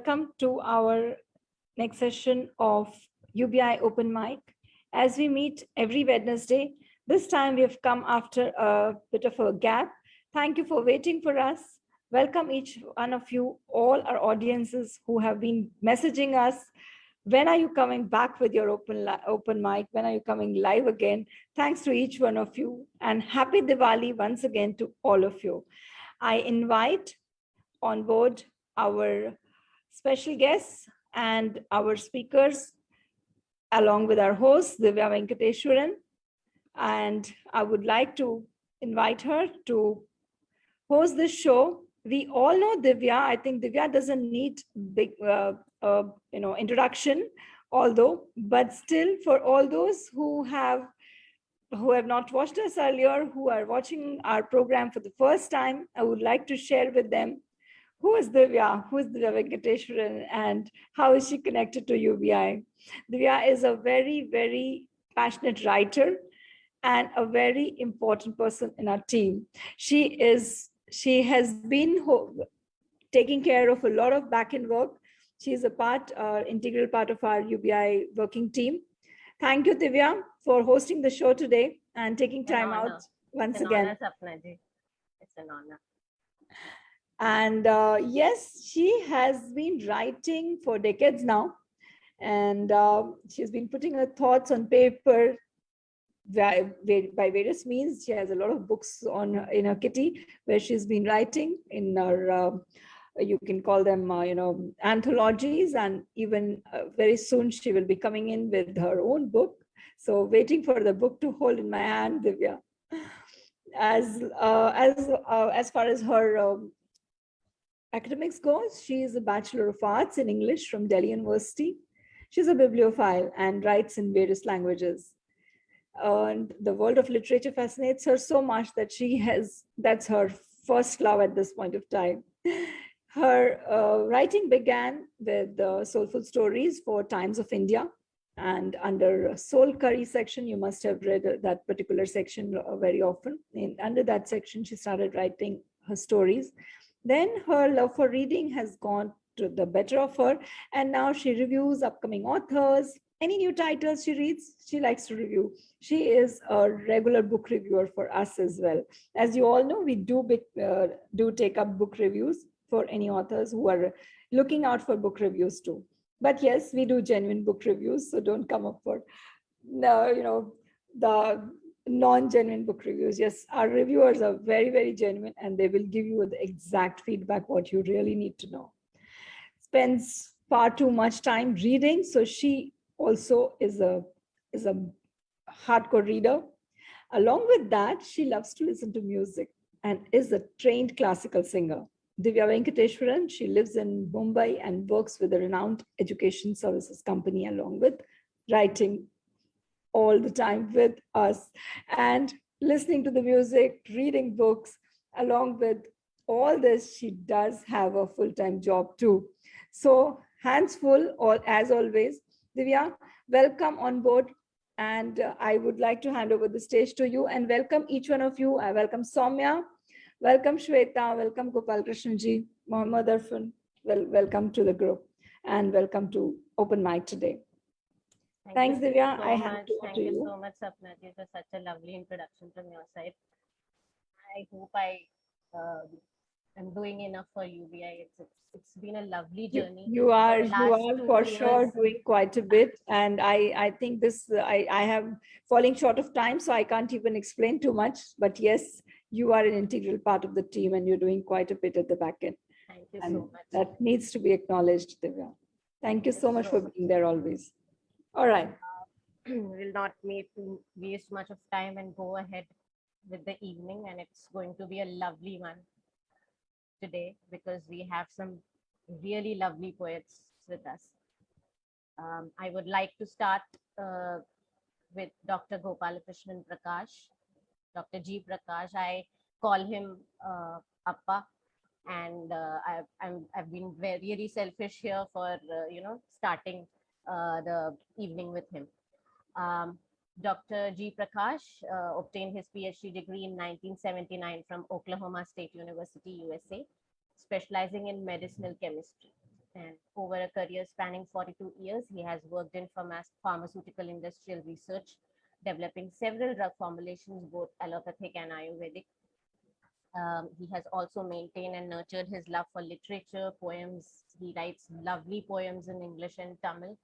welcome to our next session of UBI Open Mic. As we meet every Wednesday, this time we have come after a bit of a gap. Thank you for waiting for us. Welcome each one of you, all our audiences who have been messaging us. When are you coming back with your open mic? When are you coming live again? Thanks to each one of you, and happy Diwali once again to all of you. I invite on board our special guests and our speakers, along with our host, Divya Venkateshwaran. And I would like to invite her to host this show. We all know Divya. I think Divya doesn't need big introduction, but still, for all those who have not watched us earlier, who are watching our program for the first time, I would like to share with them who is Divya, who is Divya Venkateshwaran, and how is she connected to UBI. Divya is a very, very passionate writer and a very important person in our team. She has been taking care of a lot of back-end work. She is integral part of our UBI working team. Thank you, Divya, for hosting the show today and taking time out once again. It's an honor, Sapna ji. It's an honor. And yes, she has been writing for decades now. And she's been putting her thoughts on paper by various means. She has a lot of books in her kitty where she's been writing in her, you can call them, anthologies. And even very soon she will be coming in with her own book. So waiting for the book to hold in my hand, Divya. As far as her academics goes, she is a Bachelor of Arts in English from Delhi University. She's a bibliophile and writes in various languages. And the world of literature fascinates her so much that that's her first love at this point of time. Her writing began with soulful stories for Times of India. And under Soul Curry section, you must have read that particular section very often. Under that section, she started writing her stories. Then her love for reading has gone to the better of her, and now she reviews upcoming authors. Any new titles she reads, she likes to review. She is a regular book reviewer for us as well. As you all know, we do take up book reviews for any authors who are looking out for book reviews too. But yes, we do genuine book reviews, so don't come up for the non-genuine book reviews. Yes, our reviewers are very, very genuine, and they will give you the exact feedback what you really need to know. Spends far too much time reading, so she also is a hardcore reader. Along with that, she loves to listen to music and is a trained classical singer. Divya Venkateshwaran, she lives in Mumbai and works with a renowned education services company, along with writing all the time with us and listening to the music, reading books. Along with all this, she does have a full-time job too. So hands full, as always. Divya, welcome on board. And I would like to hand over the stage to you and welcome each one of you. I welcome Saumya, welcome Shwetha, welcome Gopal Krishnji, Mohammad Erfun. Welcome to the group and welcome to Open Mic today. Thanks, Divya. Thank you so much, Sapna ji, for such a lovely introduction from your side. I hope I am doing enough for UBI. It's been a lovely journey. You are for sure doing quite a bit, and I think I have falling short of time, so I can't even explain too much. But yes, you are an integral part of the team, and you're doing quite a bit at the back end. Thank you so much. That needs to be acknowledged, Divya. Thank you so much for being there always. All right. We'll not waste much of time and go ahead with the evening, and it's going to be a lovely one today because we have some really lovely poets with us. I would like to start with Dr. Gopalakrishnan Prakash, Dr. G. Prakash. I call him Appa, and I've been very selfish here for starting the evening with him. Dr. G. Prakash obtained his PhD degree in 1979 from Oklahoma State University, USA, specializing in medicinal chemistry. And over a career spanning 42 years, he has worked in pharmaceutical industrial research, developing several drug formulations, both allopathic and Ayurvedic. He has also maintained and nurtured his love for literature, poems. He writes lovely poems in English and Tamil.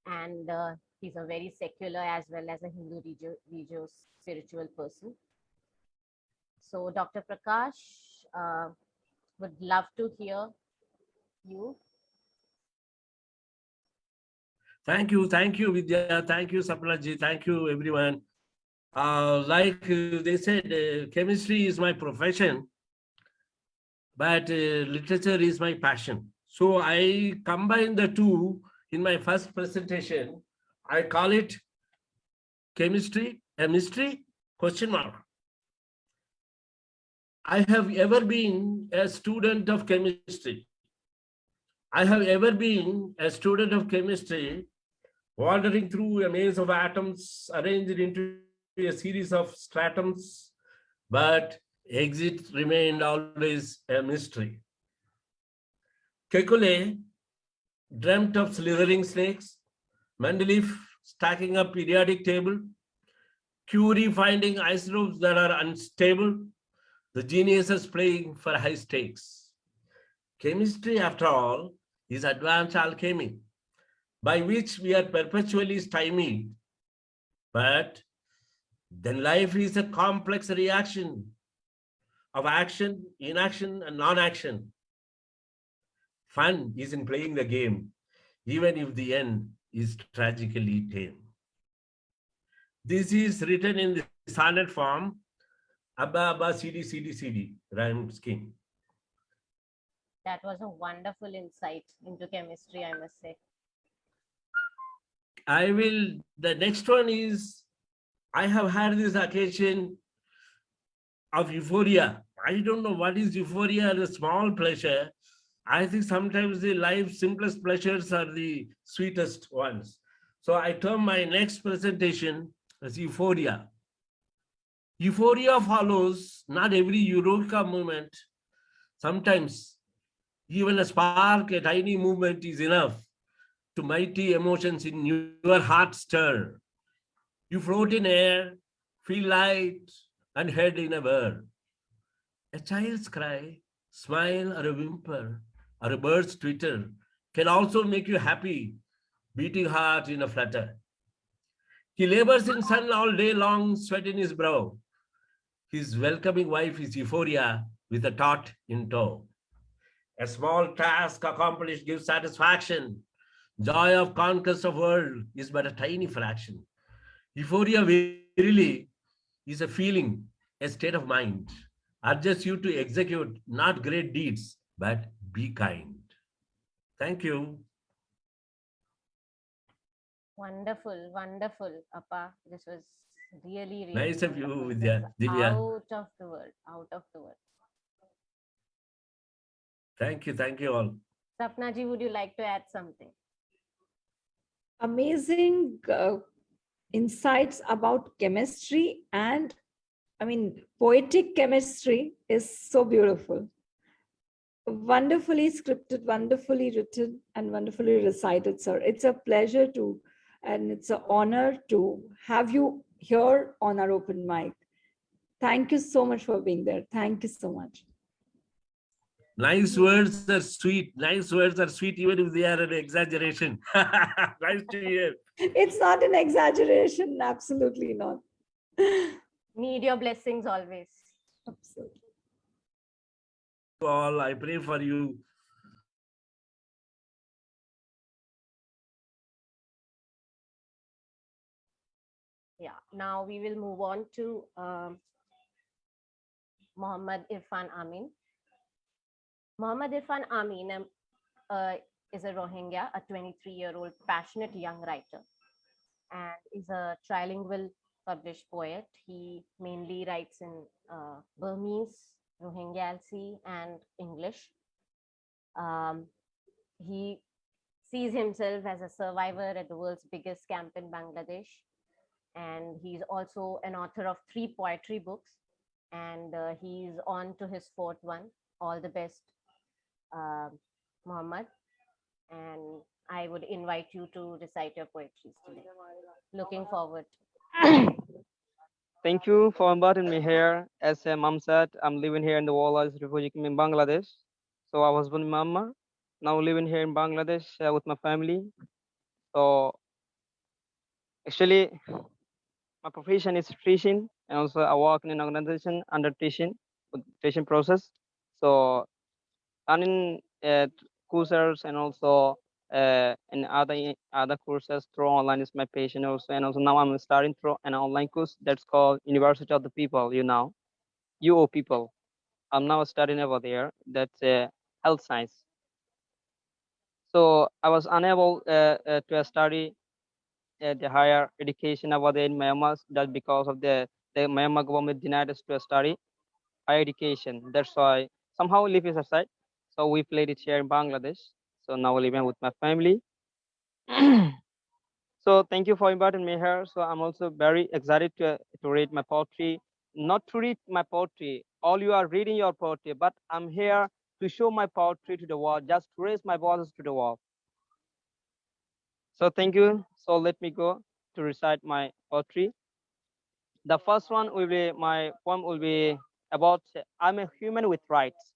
And he's a very secular as well as a Hindu religious spiritual person. So, Dr. Prakash, would love to hear you. Thank you, Vidya. Thank you, Sapnaji. Thank you, everyone. Like they said, chemistry is my profession, but literature is my passion. So I combine the two in my first presentation. I call it chemistry, a mystery, question mark. I have ever been a student of chemistry. I have ever been a student of chemistry, wandering through a maze of atoms arranged into a series of stratums, but exit remained always a mystery. Kekule dreamt of slithering snakes, Mendeleev stacking up periodic table, Curie finding isotopes that are unstable, the geniuses playing for high stakes. Chemistry, after all, is advanced alchemy, by which we are perpetually stymied. But then life is a complex reaction of action, inaction, and non-action. Fun is in playing the game, even if the end is tragically tame. This is written in the sonnet form, Abba Abba CD CD CD rhyme scheme. That was a wonderful insight into chemistry, I must say. The next one is, I have had this occasion of euphoria. I don't know what is euphoria, a small pleasure. I think sometimes the life's simplest pleasures are the sweetest ones. So I term my next presentation as euphoria. Euphoria follows not every eureka moment. Sometimes even a spark, a tiny movement is enough to mighty emotions in your heart stir. You float in air, feel light and head in a whir. A child's cry, smile or a whimper, or a bird's twitter can also make you happy, beating heart in a flutter. He labors in sun all day long, sweat in his brow. His welcoming wife is euphoria with a tot in tow. A small task accomplished gives satisfaction. Joy of conquest of world is but a tiny fraction. Euphoria verily is a feeling, a state of mind. Urges you to execute not great deeds, but be kind. Thank you. Wonderful, wonderful, Appa. This was really, really Nice of you, wonderful. This Vidya. is Divya. out of the world, out of the world. Thank you all. Sapnaji, would you like to add something? Amazing insights about chemistry, and poetic chemistry is so beautiful. Wonderfully scripted, wonderfully written, and wonderfully recited, sir. It's a pleasure and it's an honor to have you here on our open mic. Thank you so much for being there. Thank you so much. Nice words are sweet. Nice words are sweet, even if they are an exaggeration. Nice to hear. It's not an exaggeration. Absolutely not. Need your blessings always. Absolutely. All, I pray for you. Yeah, now we will move on to Muhammad Irfan Amin. Muhammad Irfan Amin is a Rohingya, a 23-year-old passionate young writer, and is a trilingual published poet. He mainly writes in Burmese, Rohingya and English. He sees himself as a survivor at the world's biggest camp in Bangladesh. And he's also an author of 3 poetry books. And he's on to his 4th one. All the best, Muhammad. and I would invite you to recite your poetries today. Looking forward. Thank you for inviting me here. As mom said, I'm living here in the world as refugee camp in Bangladesh. So I was born in Myanmar. Now living here in Bangladesh with my family. So actually, my profession is teaching, and also I work in an organization under teaching, with teaching process. So running courses and also in other courses through online is my passion also, and also now I'm starting through an online course that's called University of the People. UO People. I'm now studying over there. That's health science. So I was unable to study the higher education over there in Myanmar. That's because of the Myanmar government denied us to study higher education. That's why somehow leave it aside. So we played it here in Bangladesh. So now living with my family. So thank you for inviting me here. So I'm also very excited to read my poetry. Not to read my poetry, all you are reading your poetry, but I'm here to show my poetry to the world, just to raise my voices to the world. So thank you. So let me go to recite my poetry. The first one will be, my poem will be about I'm a human with rights.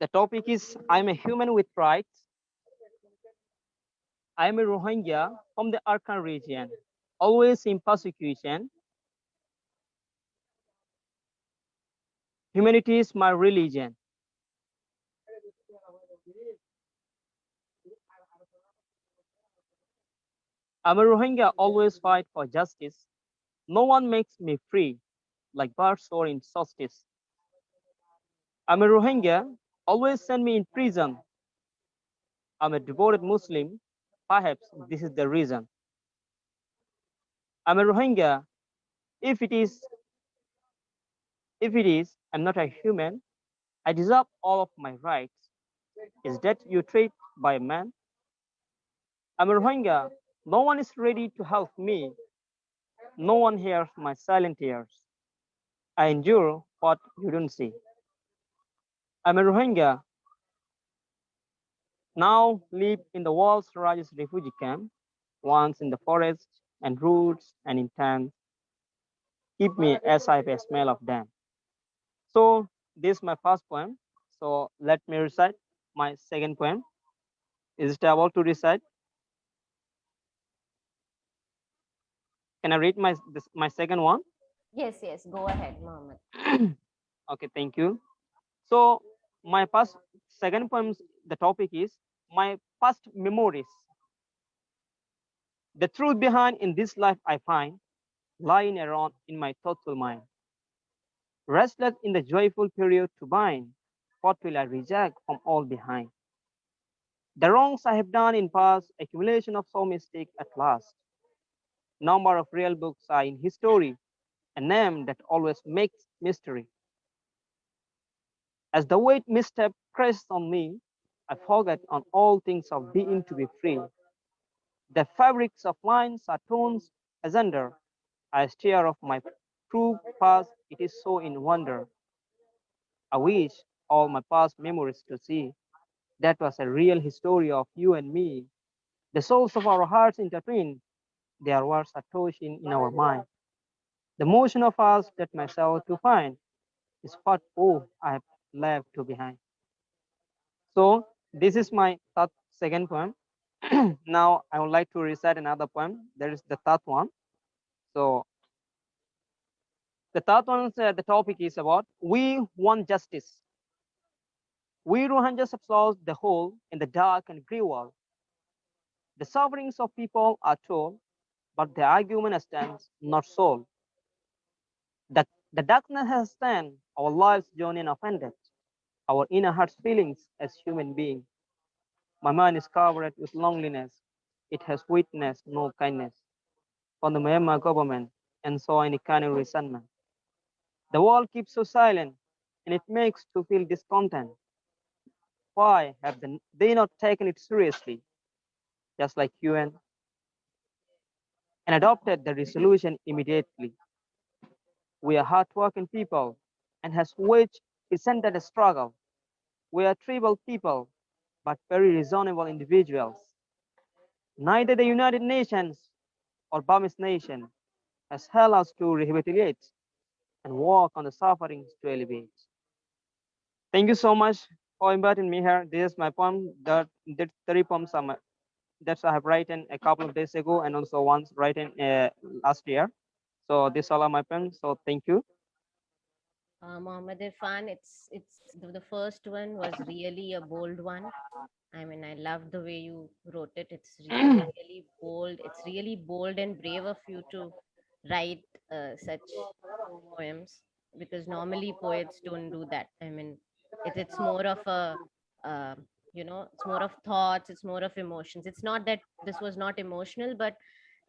The topic is I'm a human with rights. I am a Rohingya from the Arkan region, always in persecution. Humanity is my religion. I'm a Rohingya, always fight for justice. No one makes me free, like birds soar in solstice. I'm a Rohingya, always send me in prison. I'm a devoted Muslim, perhaps this is the reason. I'm a Rohingya, if it is, I'm not a human, I deserve all of my rights. Is that you treat by a man? I'm a Rohingya, no one is ready to help me. No one hears my silent tears. I endure what you don't see. I'm a Rohingya, now live in the world's largest refugee camp, once in the forest and roots and in tents, keep me as I smell of them. So this is my first poem. So let me recite my second poem. Is it about to recite? Can I read my second one? Yes, yes, go ahead, Mohammed. Okay, thank you. So my first second poem, the topic is my past memories. The truth behind in this life I find lying around in my thoughtful mind. Restless in the joyful period to bind, what will I reject from all behind? The wrongs I have done in past, accumulation of so mistake at last. Number of real books are in history, a name that always makes mystery. As the weight misstep crests on me, I forget on all things of being to be free. The fabrics of lines are tones asunder. I stare of my true past, it is so in wonder. I wish all my past memories to see. That was a real history of you and me. The souls of our hearts intertwined, their words are touching in our mind. The motion of us that myself to find is what I have left to behind. So this is my second poem. Now I would like to recite another poem. There is the third one. So the third one, the topic is about we want justice. We Rohingyas have lost the hole in the dark and grey wall. The sufferings of people are told, but the argument stands not solved. The darkness has stand our lives journey offended, our inner heart's feelings as human beings. My mind is covered with loneliness. It has witnessed no kindness from the Myanmar government and so any kind of resentment. The world keeps so silent and it makes to feel discontent. Why have they not taken it seriously, just like UN, and adopted the resolution immediately? We are hardworking people and has waged presented a struggle. We are tribal people, but very reasonable individuals. Neither the United Nations or Burmese nation has helped us to rehabilitate and work on the sufferings to elevate. Thank you so much for inviting me here. This is my poem. The three poems are that I have written a couple of days ago and also once written last year. So these all are my poems. So thank you. Mohammed Irfan, it's the first one was really a bold one. I mean, I love the way you wrote it. It's really bold. It's really bold and brave of you to write such poems, because normally poets don't do that. I mean, it's more of a uh, it's more of thoughts, it's more of emotions. It's not that this was not emotional, but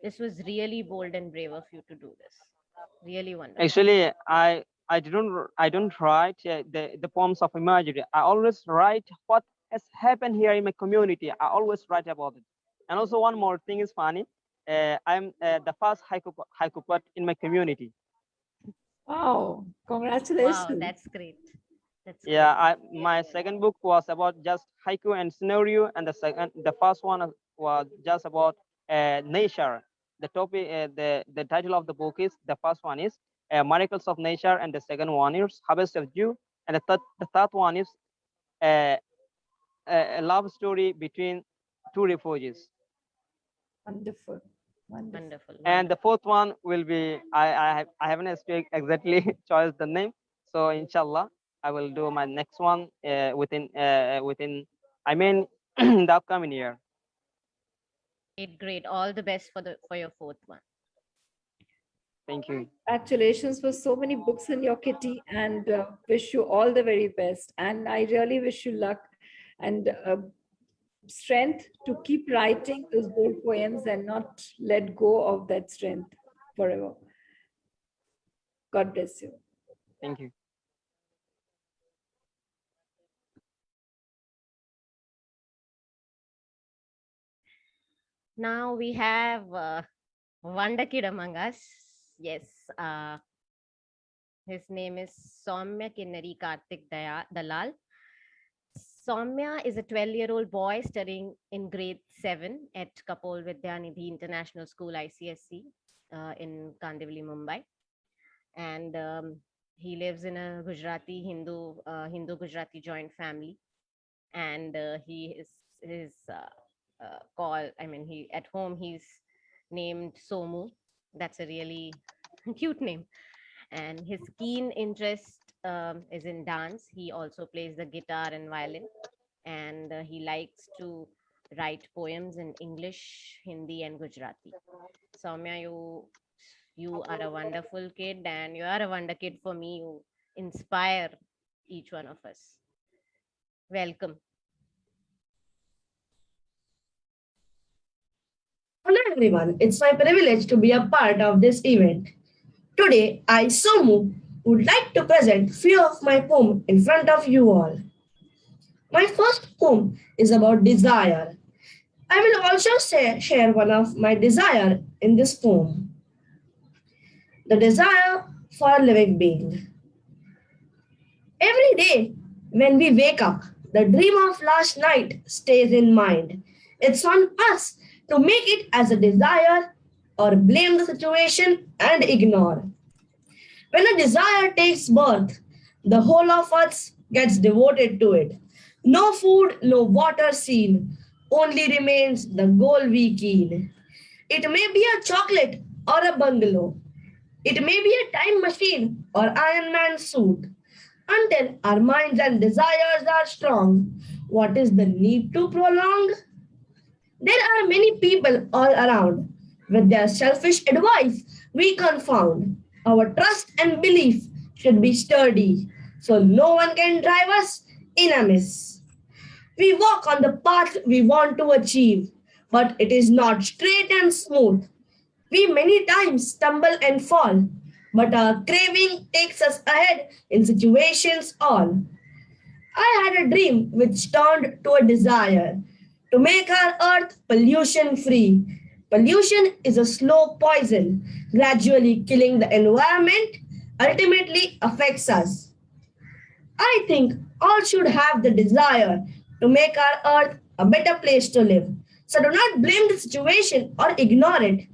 this was really bold and brave of you to do this. Really wonderful. Actually, I don't write the poems of imagery. I always write what has happened here in my community. I always write about it. And also one more thing is funny. I'm the first haiku poet in my community. Wow, Wow, congratulations. that's great. That's Yeah, great. my second book was about just haiku and scenario, and the first one was just about nature. The topic, the title of the book is, the first one is Miracles of Nature, and the second one is Harvest of Dew, and the third one is uh, a love story between two refugees. Wonderful. Wonderful. Wonderful. And the fourth one will be, I haven't exactly chosen the name, so inshallah I will do my next one within I mean the upcoming year. Great, great. All the best for your fourth one. Thank you. Congratulations for so many books in your kitty, and wish you all the very best. And I really wish you luck and strength to keep writing those bold poems and not let go of that strength forever. God bless you. Thank you. Now we have Wonder Kid among us. Yes. His name is Saumya Dalal. Saumya is a 12-year-old boy studying in grade 7 at Kapol Vidyanidhi International School, ICSC, in Kandivali, Mumbai. And he lives in a Gujarati Hindu Gujarati joint family. And he is called, I mean, he at home he's named Somu. That's a really cute name. And his keen interest is in dance. He also plays the guitar and violin, and he likes to write poems in English, Hindi, and Gujarati. Saumya, you are a wonderful kid, and you are a wonder kid for me. You inspire each one of us. Welcome. Hello everyone, it's my privilege to be a part of this event. Today, I, Somu, would like to present few of my poems in front of you all. My first poem is about desire. I will also share one of my desire in this poem. The desire for a living being. Every day when we wake up, the dream of last night stays in mind. It's on us to make it as a desire or blame the situation and ignore. When a desire takes birth, the whole of us gets devoted to it. No food, no water seen, only remains the goal we keen. It may be a chocolate or a bungalow. It may be a time machine or Iron Man suit. Until our minds and desires are strong, what is the need to prolong? There are many people all around. With their selfish advice, we confound. Our trust and belief should be sturdy, so no one can drive us in a miss. We walk on the path we want to achieve, but it is not straight and smooth. We many times stumble and fall, but our craving takes us ahead in situations all. I had a dream which turned to a desire to make our earth pollution free. Pollution is a slow poison, gradually killing the environment, ultimately affects us. I think all should have the desire to make our earth a better place to live. So do not blame the situation or ignore it.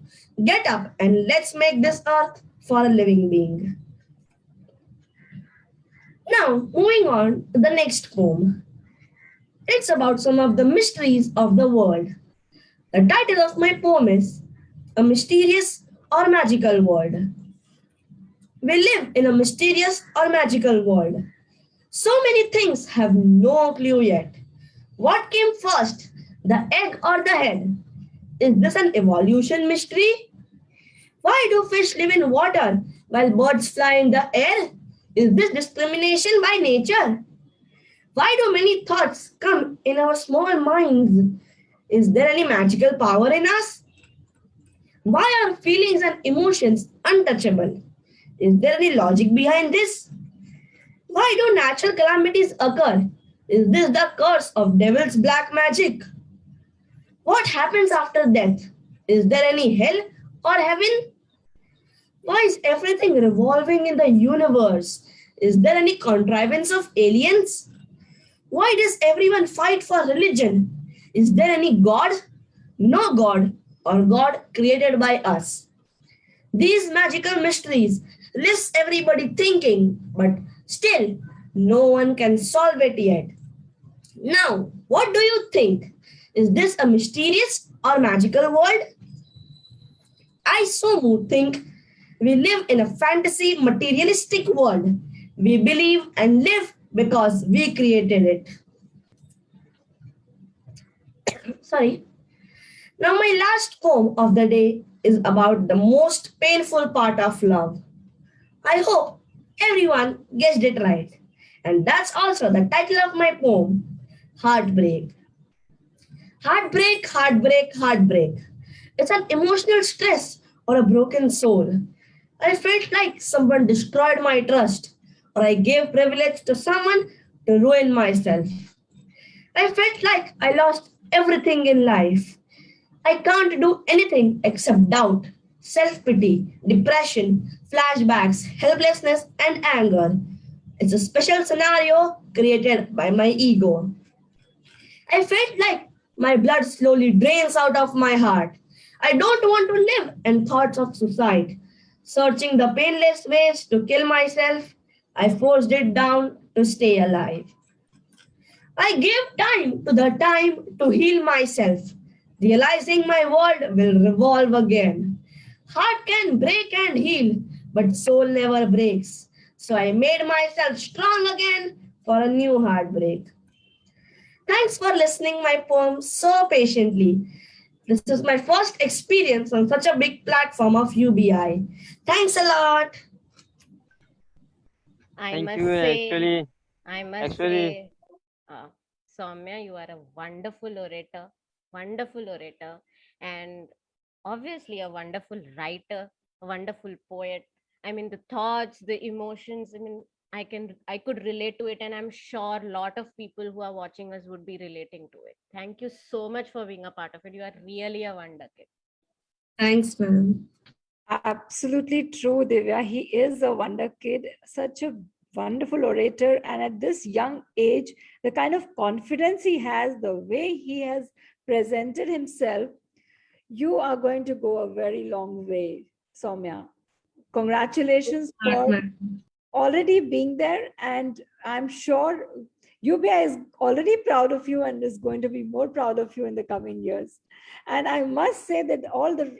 Get up and let's make this earth for a living being. Now, moving on to the next poem. It's about some of the mysteries of the world. The title of my poem is A Mysterious or Magical World. We live in a mysterious or magical world. So many things have no clue yet. What came first, the egg or the hen? Is this an evolution mystery? Why do fish live in water while birds fly in the air? Is this discrimination by nature? Why do many thoughts come in our small minds? Is there any magical power in us? Why are feelings and emotions untouchable? Is there any logic behind this? Why do natural calamities occur? Is this the curse of devil's black magic? What happens after death? Is there any hell or heaven? Why is everything revolving in the universe? Is there any contrivance of aliens? Why does everyone fight for religion? Is there any God? No God or God created by us. These magical mysteries leaves everybody thinking, but still no one can solve it yet. Now, what do you think? Is this a mysterious or magical world? I so think we live in a fantasy materialistic world. We believe and live because we created it. Sorry. Now, my last poem of the day is about the most painful part of love. I hope everyone guessed it right. And that's also the title of my poem, Heartbreak. Heartbreak, heartbreak, heartbreak. It's an emotional stress or a broken soul. I felt like someone destroyed my trust, or I gave privilege to someone to ruin myself. I felt like I lost everything in life. I can't do anything except doubt, self pity, depression, flashbacks, helplessness, and anger. It's a special scenario created by my ego. I felt like my blood slowly drains out of my heart. I don't want to live in thoughts of suicide. Searching the painless ways to kill myself, I forced it down to stay alive. I gave time to the time to heal myself, realizing my world will revolve again. Heart can break and heal, but soul never breaks. So I made myself strong again for a new heartbreak. Thanks for listening my poem so patiently. This is my first experience on such a big platform of UBI. Thanks a lot. I Thank must you. say, Actually, I must actually, say, uh, Saumya, you are a wonderful orator, and obviously a wonderful writer, a wonderful poet. I mean, the thoughts, the emotions. I mean, I could relate to it, and I'm sure a lot of people who are watching us would be relating to it. Thank you so much for being a part of it. You are really a wonder kid. Thanks, ma'am. Absolutely true, Divya. He is a wonder kid, such a wonderful orator. And at this young age, the kind of confidence he has, the way he has presented himself, you are going to go a very long way, Saumya. Congratulations for already being there. And I'm sure UBI is already proud of you and is going to be more proud of you in the coming years. And I must say that all the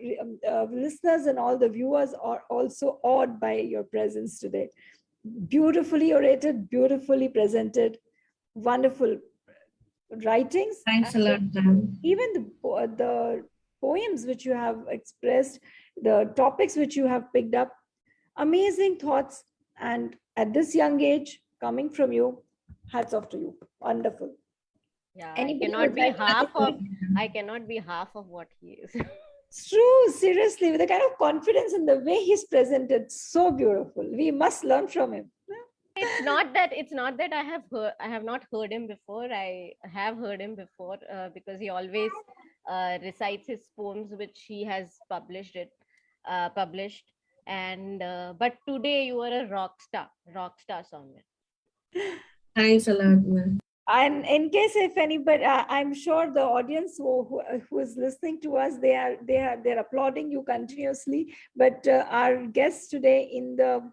listeners and all the viewers are also awed by your presence today. Beautifully orated, beautifully presented, wonderful writings. Thanks a lot, ma'am. Even the poems which you have expressed, the topics which you have picked up, amazing thoughts. And at this young age, coming from you, hats off to you. Wonderful. Yeah, Anybody would like to add anything? I cannot be half of what he is. It's true, seriously, with the kind of confidence in the way he's presented, so beautiful. We must learn from him. It's not that I have not heard him before. I have heard him before because he always recites his poems which he has published. And but today you are a rock star Soumya. Thanks a lot, ma'am. And in case if anybody, I'm sure the audience who is listening to us, they're applauding you continuously. But our guests today in the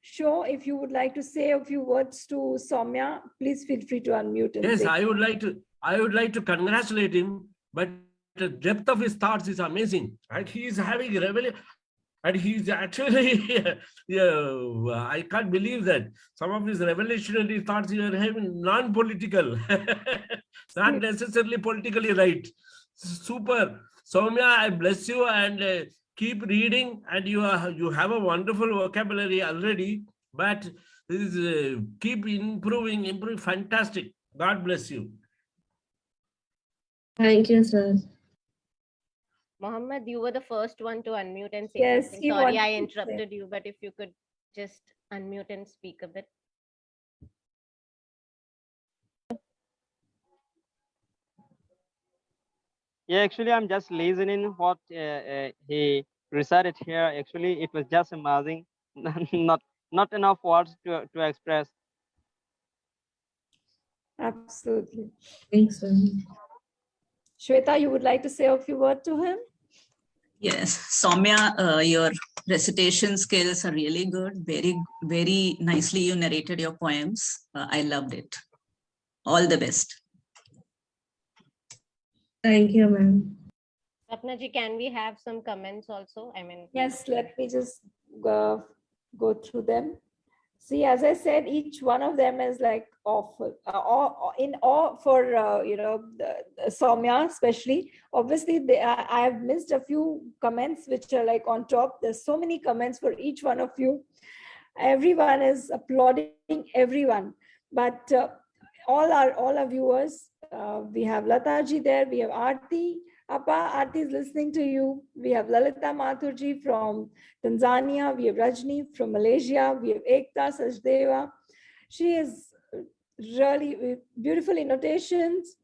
show, if you would like to say a few words to Saumya, please feel free to unmute and Yes, say. I would like to congratulate him, but the depth of his thoughts is amazing. And he is having revelation. And he's actually, yeah, I can't believe that some of his revolutionary thoughts you are having non-political, not necessarily politically right. Super. Saumya, I bless you and keep reading. And you have a wonderful vocabulary already, but this is, keep improving, fantastic. God bless you. Thank you, sir. Mohammed, you were the first one to unmute and say Yes, something. he Sorry, wanted I to say. interrupted you, but if you could just unmute and speak a bit. Yeah, actually, I'm just listening what he recited here. Actually, it was just amazing. Not enough words to express. Absolutely. Thanks, sir. Shwetha, you would like to say a few words to him? Yes, Saumya, your recitation skills are really good. Very, very nicely you narrated your poems. I loved it. All the best. Thank you, ma'am. Sapna ji, can we have some comments also? I mean, Yes, let me just go through them. See, as I said, each one of them is like awful, in awe for, the Saumya especially. Obviously, I have missed a few comments which are like on top. There's so many comments for each one of you. Everyone is applauding everyone. But all our viewers, we have Lataji there, we have Aarti. Appa, Aarti is listening to you. We have Lalita Mathurji from Tanzania. We have Rajni from Malaysia. We have Ekta Sachdeva. She is really beautiful annotations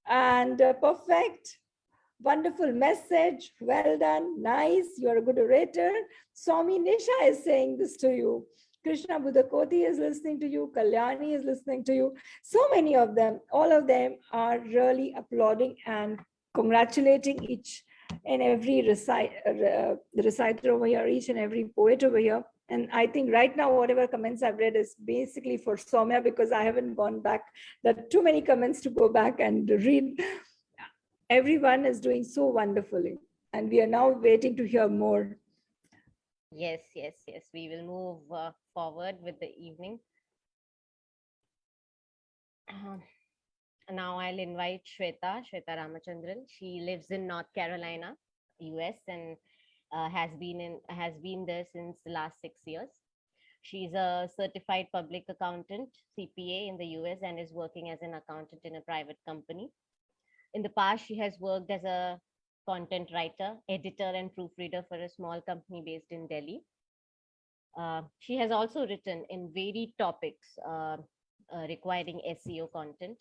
and perfect. Wonderful message. Well done. Nice. You're a good orator. Swami Nisha is saying this to you. Krishna Budakoti is listening to you. Kalyani is listening to you. So many of them, all of them are really applauding and congratulating each and every reciter over here, each and every poet over here. And I think right now, whatever comments I've read is basically for Saumya because I haven't gone back. There are too many comments to go back and read. Everyone is doing so wonderfully. And we are now waiting to hear more. yes. We will move forward with the evening. Now I'll invite Shwetha Ramachandran. She lives in North Carolina, US, and has been there since the last 6 years. She's a certified public accountant, CPA in the US, and is working as an accountant in a private company. In the past, she has worked as a content writer, editor, and proofreader for a small company based in Delhi. She has also written in varied topics requiring SEO content.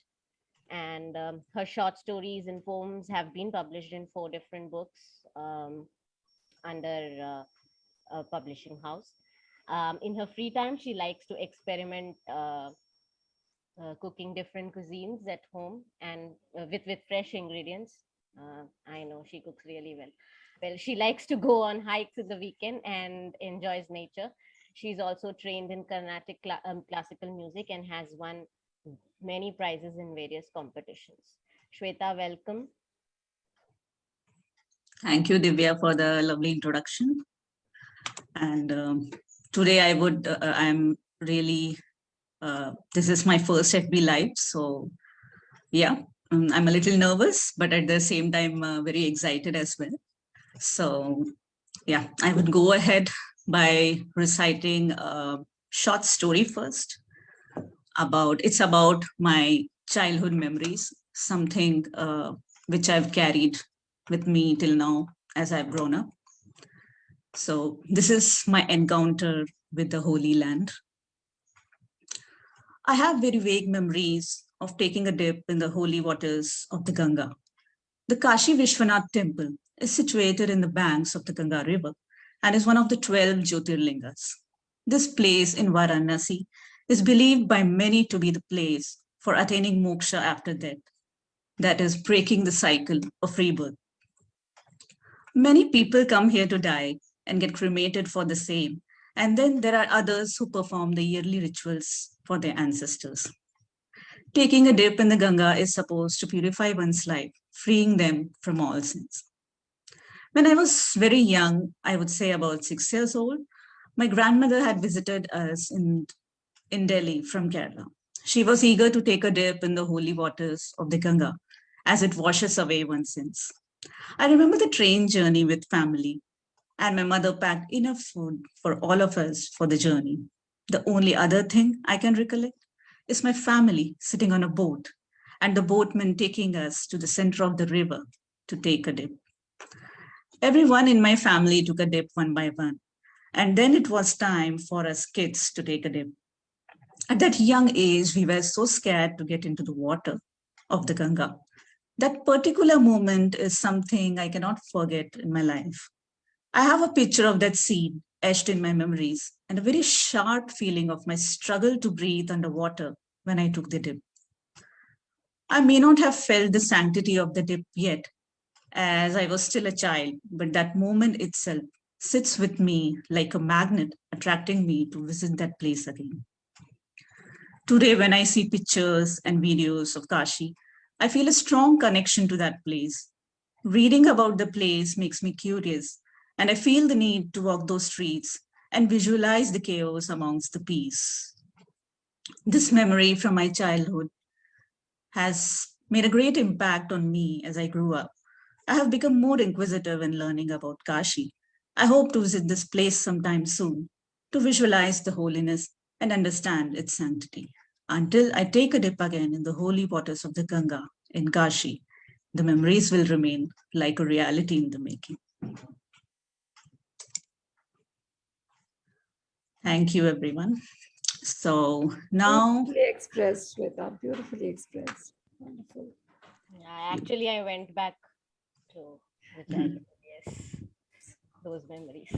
And her short stories and poems have been published in 4 different books under a publishing house. In her free time, she likes to experiment cooking different cuisines at home and with fresh ingredients. I know she cooks really well. Well, she likes to go on hikes in the weekend and enjoys nature. She's also trained in Carnatic classical music and has won many prizes in various competitions. Shwetha, welcome. Thank you, Divya, for the lovely introduction. And today I'm really, this is my first FB Live. So yeah, I'm a little nervous, but at the same time, very excited as well. So yeah, I would go ahead by reciting a short story first. It's about my childhood memories, something which I've carried with me till now as I've grown up. So this is my encounter with the Holy Land. I have very vague memories of taking a dip in the holy waters of the Ganga. The Kashi Vishwanath temple is situated in the banks of the Ganga river and is one of the 12 Jyotirlingas. This place in Varanasi is believed by many to be the place for attaining moksha after death, that is, breaking the cycle of rebirth. Many people come here to die and get cremated for the same, and then there are others who perform the yearly rituals for their ancestors. Taking a dip in the Ganga is supposed to purify one's life, freeing them from all sins. When I was very young, I would say about 6 years old, my grandmother had visited us in Delhi from Kerala. She was eager to take a dip in the holy waters of the Ganga as it washes away one's sins. I remember the train journey with family, and my mother packed enough food for all of us for the journey. The only other thing I can recollect is my family sitting on a boat and the boatman taking us to the center of the river to take a dip. Everyone in my family took a dip one by one, and then it was time for us kids to take a dip. At that young age, we were so scared to get into the water of the Ganga. That particular moment is something I cannot forget in my life. I have a picture of that scene etched in my memories and a very sharp feeling of my struggle to breathe underwater when I took the dip. I may not have felt the sanctity of the dip yet, as I was still a child, but that moment itself sits with me like a magnet, attracting me to visit that place again. Today, when I see pictures and videos of Kashi, I feel a strong connection to that place. Reading about the place makes me curious, and I feel the need to walk those streets and visualize the chaos amongst the peace. This memory from my childhood has made a great impact on me as I grew up. I have become more inquisitive in learning about Kashi. I hope to visit this place sometime soon to visualize the holiness and understand its sanctity. Until I take a dip again in the holy waters of the Ganga in Kashi, the memories will remain like a reality in the making. Thank you, everyone. So now, Beautifully expressed, Shwetha. Beautifully expressed. Wonderful. Actually, I went back to the childhood. Yes, those memories.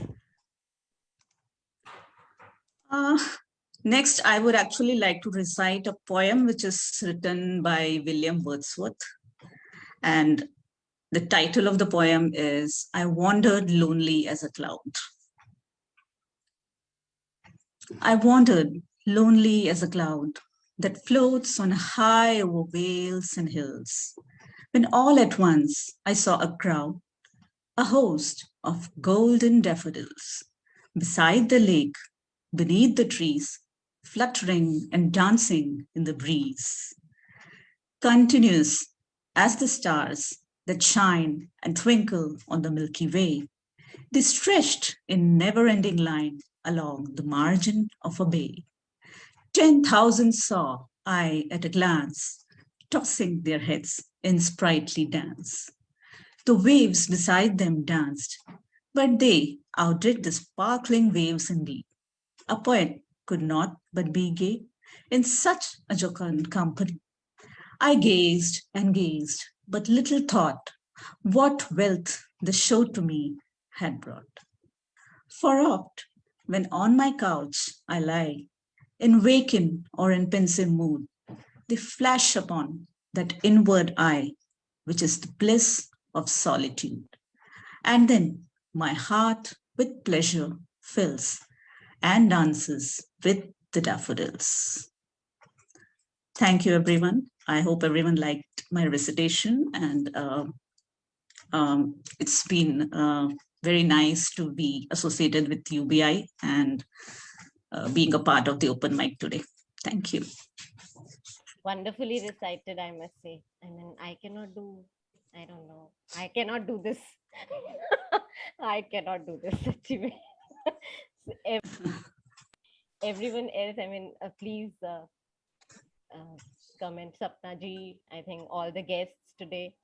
next, I would actually like to recite a poem which is written by William Wordsworth. And the title of the poem is I Wandered Lonely as a Cloud. I wandered lonely as a cloud that floats on high over vales and hills, when all at once I saw a crowd, a host of golden daffodils, beside the lake, beneath the trees, fluttering and dancing in the breeze. Continuous as the stars that shine and twinkle on the Milky Way, they stretched in never-ending line along the margin of a bay. 10,000 saw I at a glance, tossing their heads in sprightly dance. The waves beside them danced, but they outdid the sparkling waves indeed. A poet could not but be gay in such a jocund company. I gazed and gazed, but little thought what wealth the show to me had brought. For oft, when on my couch I lie, in waking or in pensive mood, they flash upon that inward eye, which is the bliss of solitude. And then my heart with pleasure fills and dances with the daffodils. Thank you, everyone. I hope everyone liked my recitation, and it's been very nice to be associated with UBI and being a part of the open mic today. Thank you. Wonderfully recited, I must say. I mean, I cannot do this. I cannot do this. Actually. Everyone else, I mean, please comment. Sapna ji, I think all the guests today.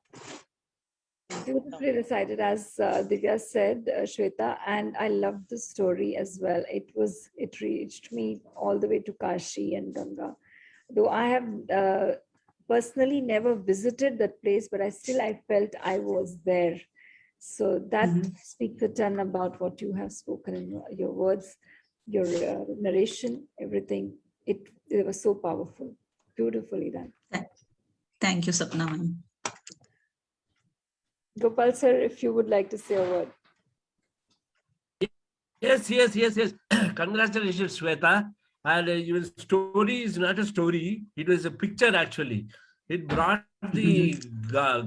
Beautifully recited, as Divya said, Shwetha, and I loved the story as well. It reached me all the way to Kashi and Ganga. Though I have personally never visited that place, but I felt I was there. So that speaks a ton about what you have spoken in your words, your narration, everything. It was so powerful, beautifully done. Thank you, Sapna ma'am. Gopal sir, if you would like to say a word. Yes. Congratulations, Shwetha. And your story is not a story, it was a picture actually. It brought the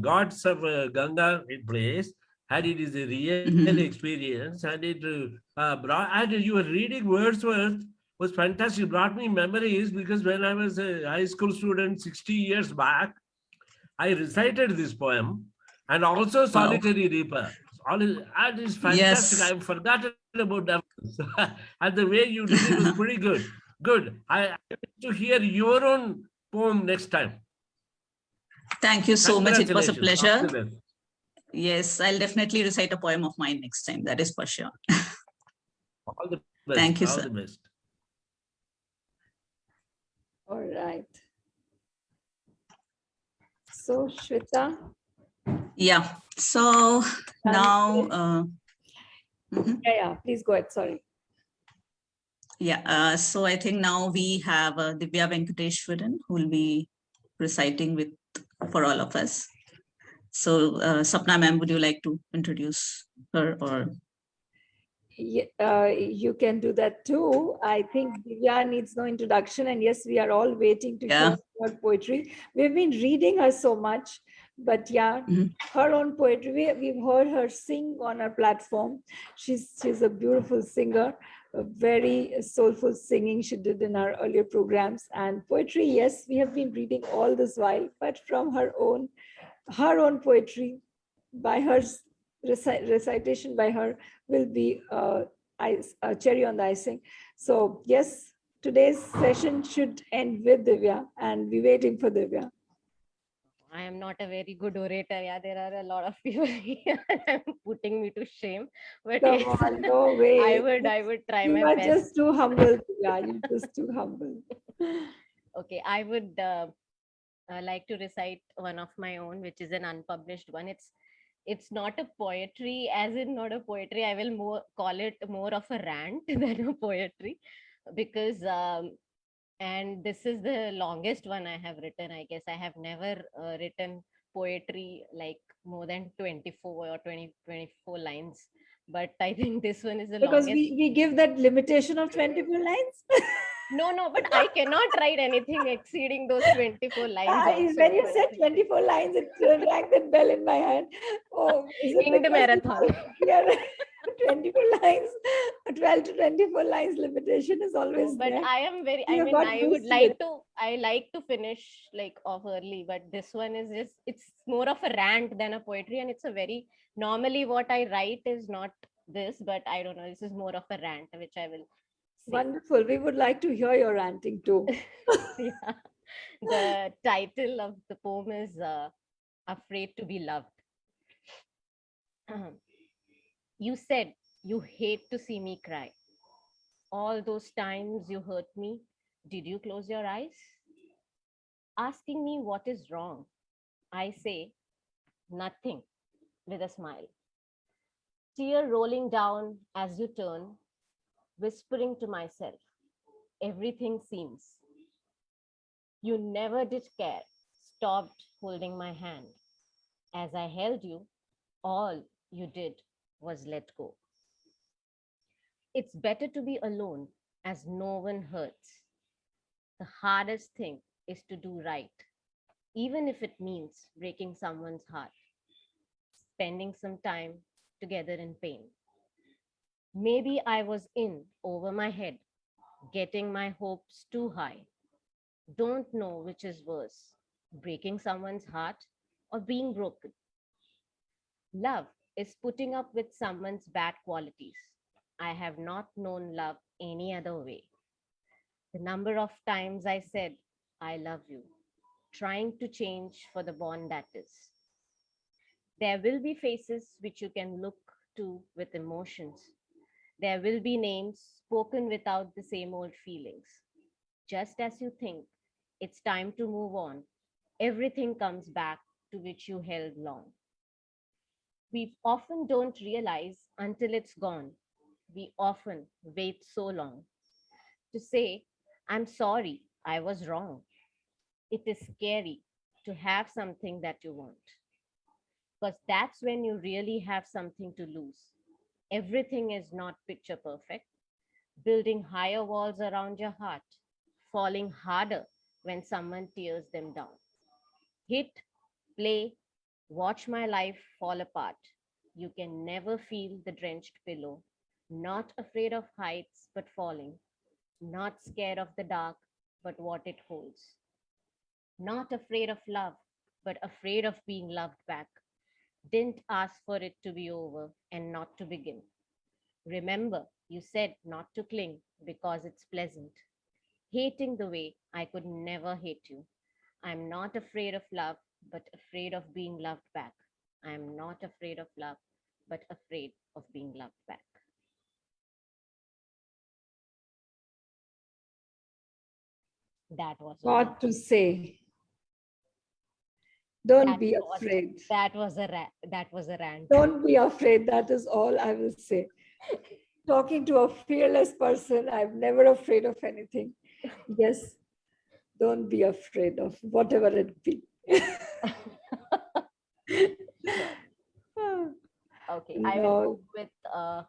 gods of Ganga in place, and it is a real experience. And it brought, and you were reading Wordsworth was fantastic. It brought me memories because when I was a high school student 60 years back, I recited this poem and also Wow. Solitary Reaper. And it's fantastic. Yes. I've forgotten about that. And the way you did it was pretty good. Good. I need to hear your own poem next time. Thank you so much. It was a Congratulations. All pleasure. the best. Yes, I'll definitely recite a poem of mine next time. That is for sure. All the best. Thank you, All sir. the best. All right. So, Shweta. Yeah. So now, Yeah, please go ahead. Sorry. yeah. So I think now we have Divya Venkateshwaran who will be reciting for all of us. So Sapna ma'am, would you like to introduce her or? You can do that too. I think Divya needs no introduction. And yes, we are all waiting to hear her poetry. We've been reading her so much, but yeah, her own poetry, we've heard her sing on our platform. She's a beautiful singer, a very soulful singing she did in our earlier programs. And poetry, yes, we have been reading all this while, but from her own poetry, by her recitation by her will be a cherry on the icing. So yes, today's session should end with Divya, and we're waiting for Divya. I am not a very good orator. Yeah, there are a lot of people here putting me to shame. But Come yes, on, no way. I would try my You are best. just too humble, Divya. You're just too humble. Okay, I would like to recite one of my own, which is an unpublished one. It's not a poetry, as in not a poetry. I will call it more of a rant than a poetry, because and this is the longest one I have written. I guess I have never written poetry like more than 24 or 24 lines. But I think this one is the because longest. we give that limitation of 24 lines. No, but I cannot write anything exceeding those 24 lines. Also, When you said 24 lines, it rang that bell in my head. Oh, is it in the marathon. Yeah, 24 lines, 12 to 24 lines limitation is always But there. I am very, You got used to it. I like to finish like off early, but this one is just, it's more of a rant than a poetry. And it's a very, normally what I write is not this, but I don't know, this is more of a rant, which I will say. Wonderful. We would like to hear your ranting too. Yeah. The title of the poem is Afraid to be Loved. You said you hate to see me cry. All those times you hurt me, did you close your eyes? Asking me what is wrong, I say nothing with a smile. Tear rolling down as you turn, whispering to myself, everything seems. You never did care, stopped holding my hand. As I held you, all you did was let go. It's better to be alone as no one hurts. The hardest thing is to do right, even if it means breaking someone's heart, spending some time together in pain. Maybe I was in over my head, getting my hopes too high. Don't know which is worse, breaking someone's heart or being broken. Love is putting up with someone's bad qualities. I have not known love any other way. The number of times I said, I love you, trying to change for the bond that is. There will be faces which you can look to with emotions. There will be names spoken without the same old feelings. Just as you think it's time to move on, everything comes back to which you held long. We often don't realize until it's gone. We often wait so long to say, I'm sorry, I was wrong. It is scary to have something that you want, because that's when you really have something to lose. Everything is not picture perfect. Building higher walls around your heart, falling harder when someone tears them down. Hit, play, watch my life fall apart. You can never feel the drenched pillow. Not afraid of heights, but falling. Not scared of the dark, but what it holds. Not afraid of love, but afraid of being loved back. Didn't ask for it to be over and not to begin. Remember, you said not to cling because it's pleasant. Hating the way I could never hate you. I'm not afraid of love, but afraid of being loved back. I'm not afraid of love, but afraid of being loved back. That was a What to say? Don't that be was afraid. that was a rant. Don't be afraid. That is all I will say. Talking to a fearless person, I'm never afraid of anything. Yes, don't be afraid of whatever it be. Okay, I will go with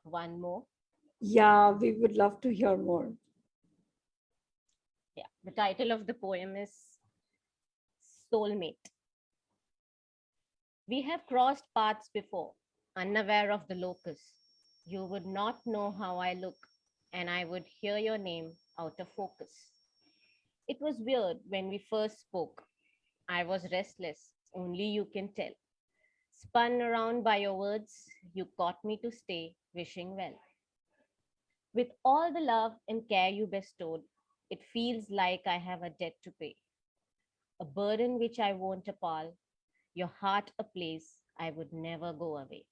one more. Yeah, we would love to hear more. Yeah, the title of the poem is Soulmate. We have crossed paths before, unaware of the locus. You would not know how I look, and I would hear your name out of focus. It was weird when we first spoke. I was restless, only you can tell. Spun around by your words, you caught me to stay, wishing well. With all the love and care you bestowed, it feels like I have a debt to pay, a burden which I won't appall, your heart a place I would never go away.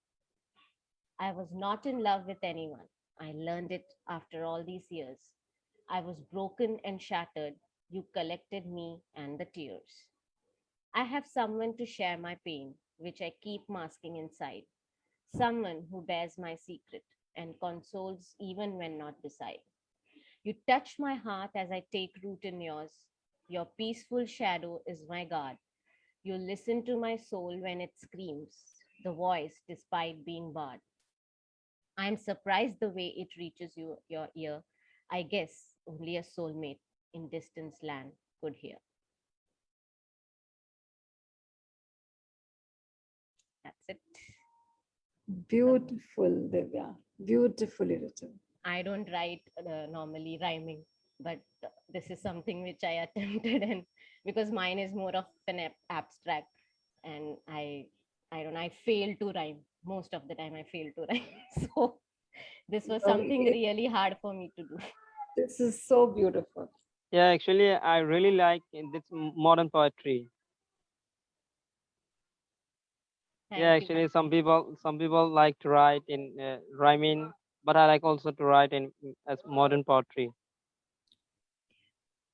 I was not in love with anyone. I learned it after all these years. I was broken and shattered. You collected me and the tears. I have someone to share my pain, which I keep masking inside. Someone who bears my secret and consoles even when not beside. You touch my heart as I take root in yours. Your peaceful shadow is my guard. You listen to my soul when it screams, the voice despite being barred. I am surprised the way it reaches your ear. I guess only a soulmate in distance land could hear. That's it. Beautiful, Divya. Beautifully written. I don't write normally rhyming, but this is something which I attempted, and because mine is more of an abstract, and I fail to rhyme most of the time. I fail to rhyme, so this was something really hard for me to do. This is so beautiful. Yeah, actually, I really like this modern poetry. Thank Yeah, you. actually, some people like to write in rhyming, but I like also to write in as modern poetry.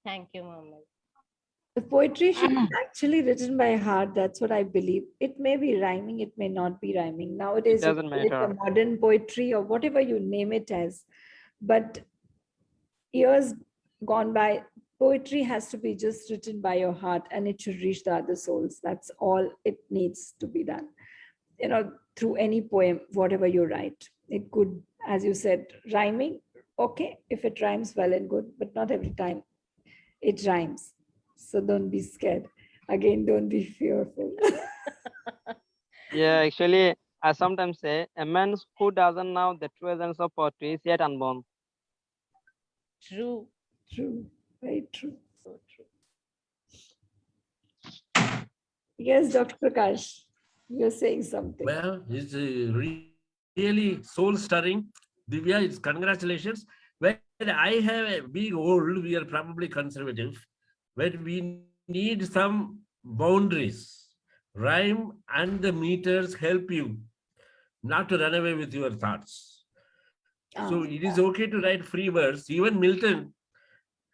Thank you, Mohammed. The poetry should be actually written by heart. That's what I believe. It may be rhyming, it may not be rhyming. Nowadays, you doesn't call it the matter. modern poetry or whatever you name it as. But years gone by, poetry has to be just written by your heart and it should reach the other souls. That's all it needs to be done. You know, through any poem, whatever you write. It could, as you said, rhyming. Okay, if it rhymes, well and good, but not every time it rhymes. So don't be scared. Again, don't be fearful. Yeah, actually, I sometimes say a man who doesn't know the true essence of poetry is yet unborn. True. True, very true. So true. Yes, Dr. Prakash, you're saying something. Well, it's really soul stirring. Divya, it's congratulations. When I have being old, we are probably conservative. When we need some boundaries, rhyme and the meters help you not to run away with your thoughts. So it is okay to write free verse. Even Milton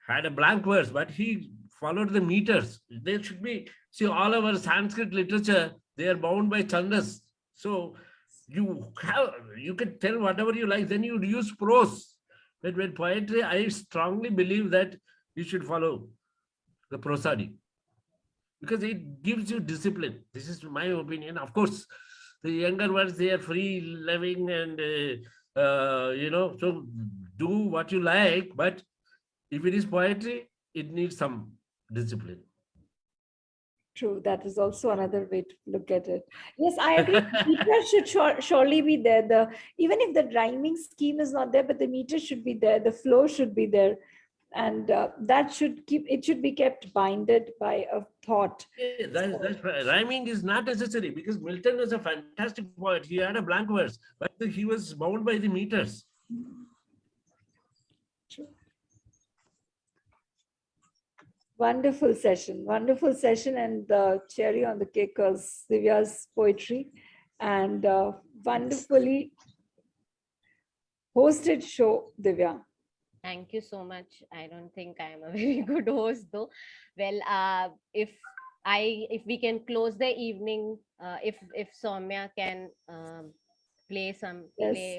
had a blank verse, but he followed the meters. There should be, see, all our Sanskrit literature, they are bound by chandas. So you can tell whatever you like, then you use prose. But with poetry, I strongly believe that you should follow the prosody, because it gives you discipline. This is my opinion. Of course, the younger ones, they are free living and, so do what you like. But if it is poetry, it needs some discipline. True. That is also another way to look at it. Yes, I agree. Meter should surely be there. Even if the rhyming scheme is not there, but the meter should be there. The flow should be there. And that should be kept binded by a thought. Yeah, that's right. Rhyming is not necessary, because Milton was a fantastic poet. He had a blank verse, but he was bound by the meters. True. Wonderful session, and the cherry on the cake was Divya's poetry, and wonderfully hosted show, Divya. Thank you so much. I don't think I am a very good host though. Well, if we can close the evening, if Saumya can play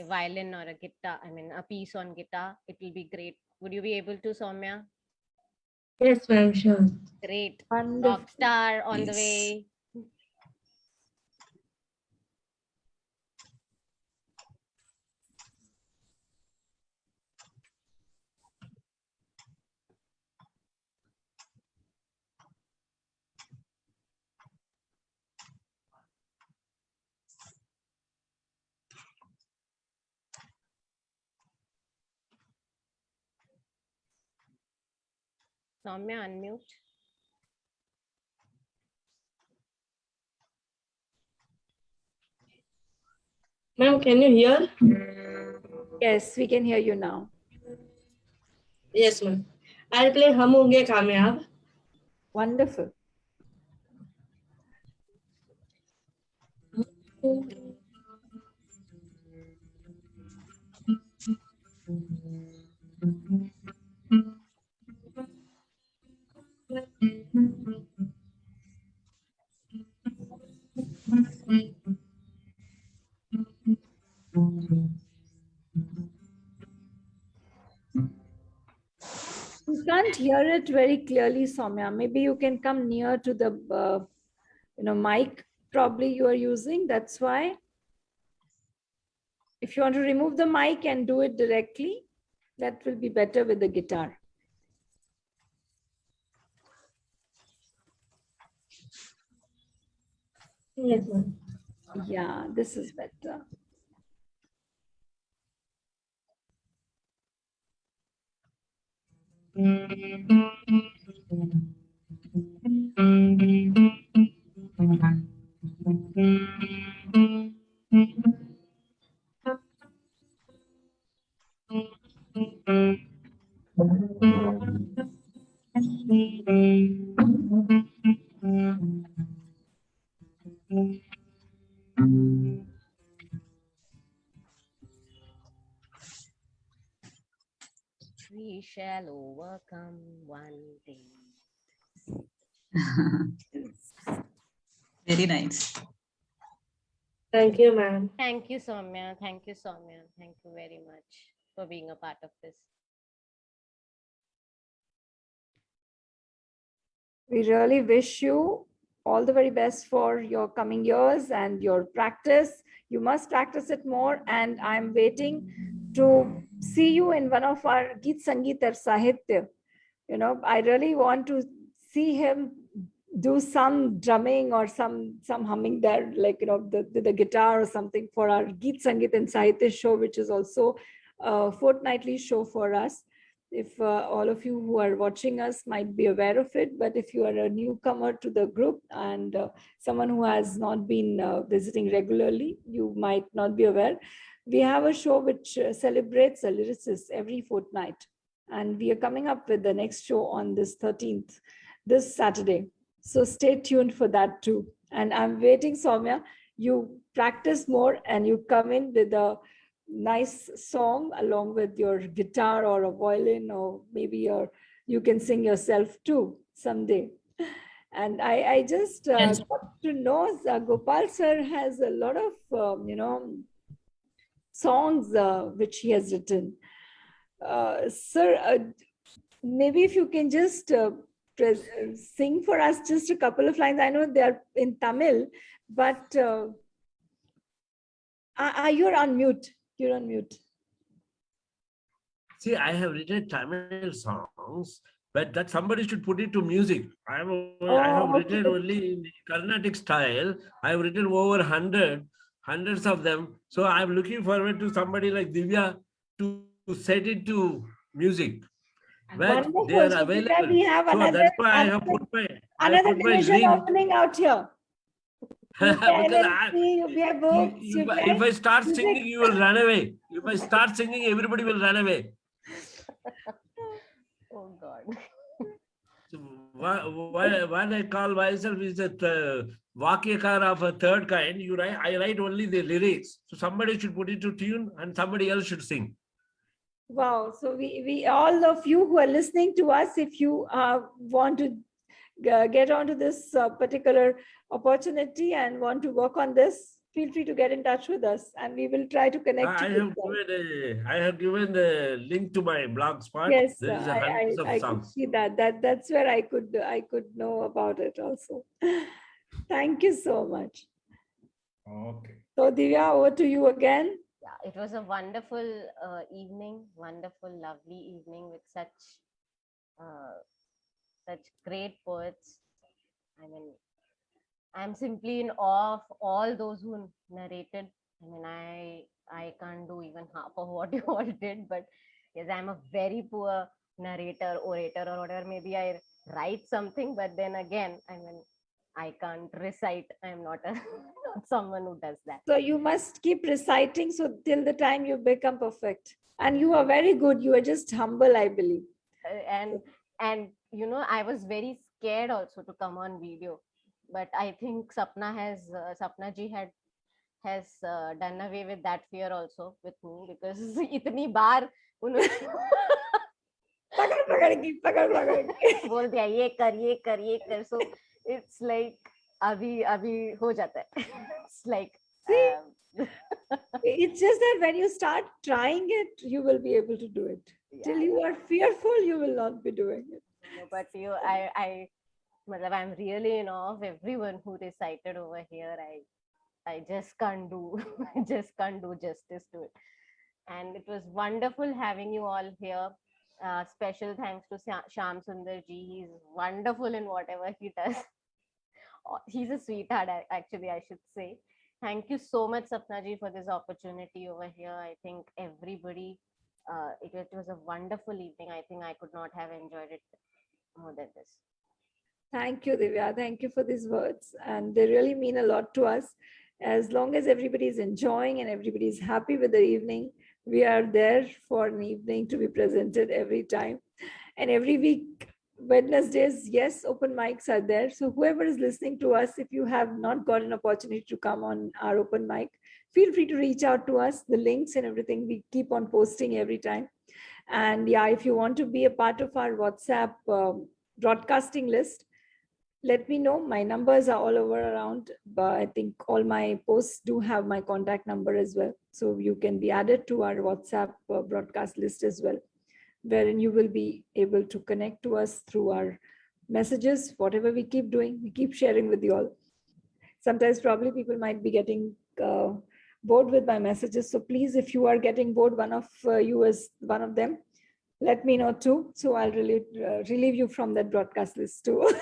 violin or a guitar, I mean a piece on guitar, it will be great. Would you be able to, Saumya? Yes, ma'am, sure. Great. Wonderful. Rock star on the way. Saumya, unmute. Ma'am, can you hear? Yes, we can hear you now. Yes, ma'am. I'll play Hum Honge Kamyab. Wonderful. You can't hear it very clearly, Saumya. Maybe you can come near to the mic. Probably you are using. That's why. If you want to remove the mic and do it directly, that will be better with the guitar. Yes, ma'am. Yeah, this is better. We shall overcome one day. Very nice. Thank you, ma'am. Thank you, Saumya. Thank you, Saumya. Thank you very much for being a part of this. We really wish you all the very best for your coming years and your practice. You must practice it more, and I'm waiting to see you in one of our Geet Sangeet or Sahitya. I really want to see him do some drumming or some humming there, like the guitar or something for our Geet Sangeet and Sahitya show, which is also a fortnightly show for us. If all of you who are watching us might be aware of it, but if you are a newcomer to the group and someone who has not been visiting regularly, you might not be aware. We have a show which celebrates a lyricist every fortnight. And we are coming up with the next show on this 13th, this Saturday. So stay tuned for that too. And I'm waiting, Saumya, you practice more and you come in with a nice song along with your guitar or a violin, or maybe you can sing yourself too someday. And I just Yes. got to know Gopal sir has a lot of songs which he has written. Sir, maybe if you can just sing for us just a couple of lines. I know they are in Tamil, but you're on mute. You're on mute. See, I have written Tamil songs, but that somebody should put it to music. I have written Okay. only in the Carnatic style. I have written over hundreds of them. So I'm looking forward to somebody like Divya to set it to music where they Wonderful. are So available. we have So that's why I have another put my division link. opening out here. Because we have books, if I start singing, you will run away. If I start singing, everybody will run away. Oh God. So what I call myself is a Vakyakar of a third kind. I write only the lyrics. So somebody should put it to tune and somebody else should sing. Wow. So we all of you who are listening to us, if you want to get onto this particular opportunity and want to work on this, feel free to get in touch with us and we will try to connect you. I have given the link to my blog spot. Yes, There is hundreds of I could songs. see that's where I could know about it also. Thank you so much. Okay. So Divya, over to you again. Yeah, it was a wonderful evening, wonderful, lovely evening with such great poets. I mean, I'm simply in awe of all those who narrated. I mean, I can't do even half of what you all did, but yes, I'm a very poor narrator, orator, or whatever. Maybe I write something, but then again, I mean, I can't recite. I'm not not someone who does that. So you must keep reciting so till the time you become perfect. And you are very good. You are just humble, I believe. And you know, I was very scared also to come on video, but I think Sapna ji has done away with that fear also with me, because itni baar बोल दिया ये कर, so it's like अभी हो जाता है. It's like it's just that when you start trying it, you will be able to do it. Till you are fearful, you will not be doing it. No, but I'm really in awe of everyone who recited over here. I just can't do justice to it. And it was wonderful having you all here. Special thanks to Shyam Sundr ji. He's wonderful in whatever he does. He's a sweetheart, actually, I should say. Thank you so much, Sapna ji, for this opportunity over here. I think everybody, it was a wonderful evening. I think I could not have enjoyed it more than this. Thank you, Divya. Thank you for these words. And they really mean a lot to us. As long as everybody is enjoying and everybody is happy with the evening, we are there for an evening to be presented every time. And every week, Wednesdays, yes, open mics are there. So whoever is listening to us, if you have not got an opportunity to come on our open mic, feel free to reach out to us. The links and everything we keep on posting every time. And yeah, if you want to be a part of our WhatsApp broadcasting list, let me know. My numbers are all over around, but I think all my posts do have my contact number as well. So you can be added to our WhatsApp broadcast list as well, wherein you will be able to connect to us through our messages. Whatever we keep doing, we keep sharing with you all. Sometimes probably people might be getting bored with my messages. So please, if you are getting bored, one of you is one of them, let me know too. So I'll relieve you from that broadcast list too.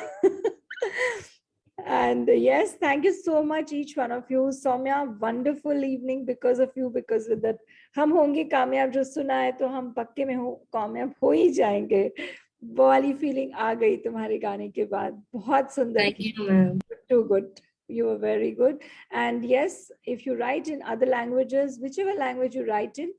And yes, thank you so much, each one of you. Saumya, wonderful evening because of you, because with that, हम होंगे कामयाब जो सुना है तो हम पक्के में कामयाब हो ही जाएंगे. वो वाली फीलिंग आ गई तुम्हारे गाने के बाद. बहुत सुंदर. Thank you, ma'am. Too good. You are very good. And yes, if you write in other languages, whichever language you write in,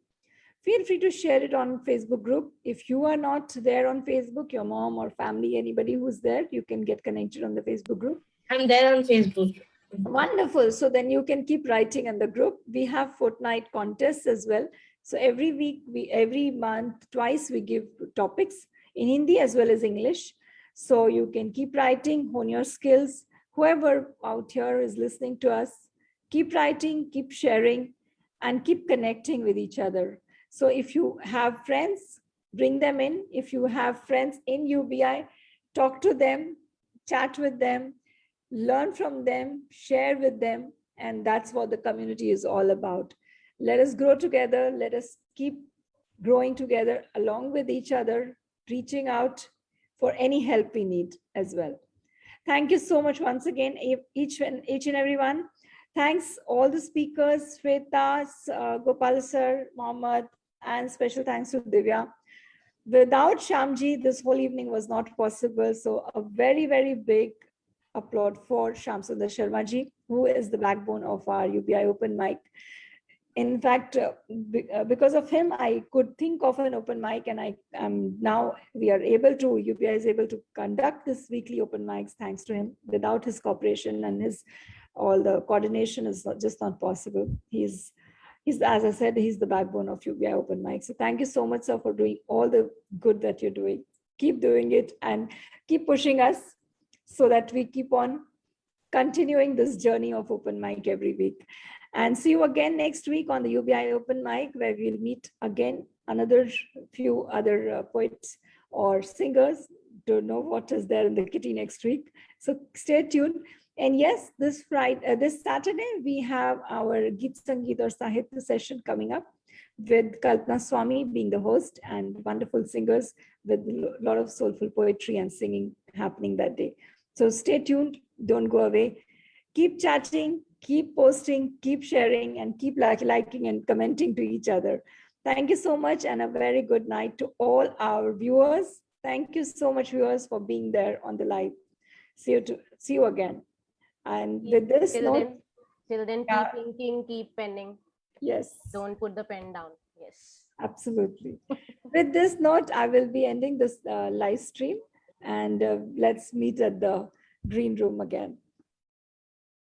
feel free to share it on Facebook group. If you are not there on Facebook, your mom or family, anybody who's there, you can get connected on the Facebook group. I'm there on Facebook. Wonderful. So then you can keep writing in the group. We have fortnight contests as well. So every week, every month, twice we give topics in Hindi as well as English. So you can keep writing, hone your skills. Whoever out here is listening to us, keep writing, keep sharing, and keep connecting with each other. So if you have friends, bring them in. If you have friends in UBI, talk to them, chat with them, learn from them, share with them. And that's what the community is all about. Let us grow together. Let us keep growing together along with each other, reaching out for any help we need as well. Thank you so much once again, each and everyone. Thanks all the speakers, Shwetha, Gopal sir, Mohammed, and special thanks to Divya. Without Shyamji, this whole evening was not possible. So a very, very big applaud for Sundr Sharma ji, who is the backbone of our UBI Open Mic. In fact, because of him, I could think of an open mic, and now we are able to, UBI is able to conduct this weekly open mics thanks to him. Without his cooperation and all the coordination is just not possible. He's, as I said, he's the backbone of UBI Open Mic. So thank you so much, sir, for doing all the good that you're doing. Keep doing it and keep pushing us so that we keep on continuing this journey of open mic every week. And see you again next week on the UBI Open Mic, where we'll meet again another few other poets or singers. Don't know what is there in the kitty next week. So stay tuned. And yes, this Saturday, we have our Geet Sangeet or Sahitya session coming up with Kalpana Swami being the host and wonderful singers with a lot of soulful poetry and singing happening that day. So stay tuned. Don't go away. Keep chatting, keep posting, keep sharing, and keep liking and commenting to each other. Thank you so much, and a very good night to all our viewers. Thank you so much, viewers, for being there on the live. See you again. And with this note, till then, yeah. Keep thinking, keep penning. Yes. Don't put the pen down. Yes. Absolutely. With this note, I will be ending this live stream, and let's meet at the green room again.